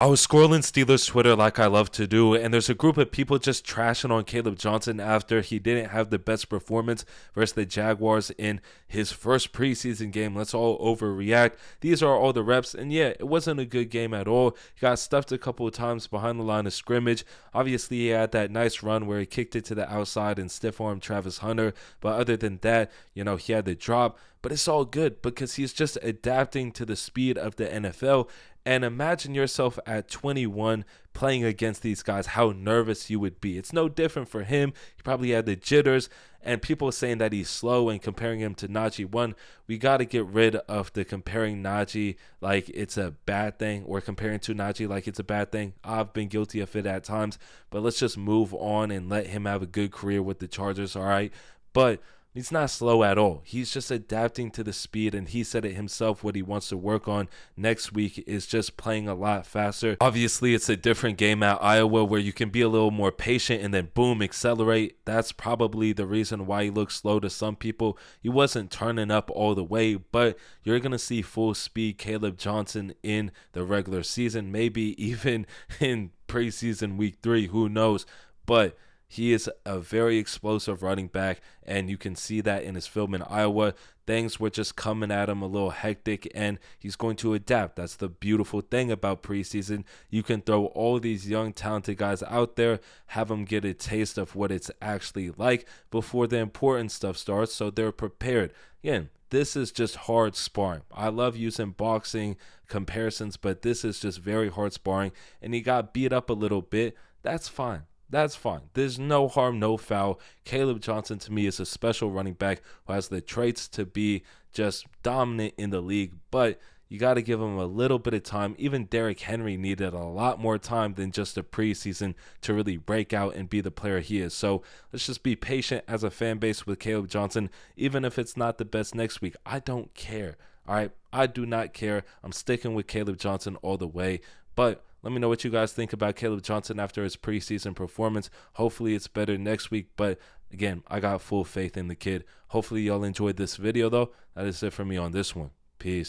I was scrolling Steelers Twitter like I love to do, and there's a group of people just trashing on Kaleb Johnson after he didn't have the best performance versus the Jaguars in his first preseason game. Let's all overreact. These are all the reps, and yeah, it wasn't a good game at all. He got stuffed a couple of times behind the line of scrimmage. Obviously, he had that nice run where he kicked it to the outside and stiff-armed Travis Hunter, but other than that, he had the drop. But it's all good because he's just adapting to the speed of the NFL. And imagine yourself at 21 playing against these guys, how nervous you would be. It's no different for him. He probably had the jitters, and people saying that he's slow and comparing him to Najee. One, we got to get rid of the comparing Najee like it's a bad thing, or comparing to Najee like it's a bad thing. I've been guilty of it at times, but let's just move on and let him have a good career with the Chargers, all right? But he's not slow at all. He's just adapting to the speed, and he said it himself. What he wants to work on next week is just playing a lot faster. Obviously, it's a different game at Iowa where you can be a little more patient and then boom, accelerate. That's probably the reason why he looks slow to some people. He wasn't turning up all the way, but you're going to see full speed Kaleb Johnson in the regular season, maybe even in preseason week 3. Who knows? But he is a very explosive running back, and you can see that in his film in Iowa. Things were just coming at him a little hectic, and he's going to adapt. That's the beautiful thing about preseason. You can throw all these young, talented guys out there, have them get a taste of what it's actually like before the important stuff starts, so they're prepared. Again, this is just hard sparring. I love using boxing comparisons, but this is just very hard sparring, and he got beat up a little bit. That's fine. That's fine. There's no harm, no foul. Kaleb Johnson, to me, is a special running back who has the traits to be just dominant in the league, but you got to give him a little bit of time. Even Derrick Henry needed a lot more time than just a preseason to really break out and be the player he is. So let's just be patient as a fan base with Kaleb Johnson. Even if it's not the best next week, I don't care. All right, I do not care. I'm sticking with Kaleb Johnson all the way. But let me know what you guys think about Kaleb Johnson after his preseason performance. Hopefully it's better next week. But again, I got full faith in the kid. Hopefully y'all enjoyed this video, though. That is it for me on this one. Peace.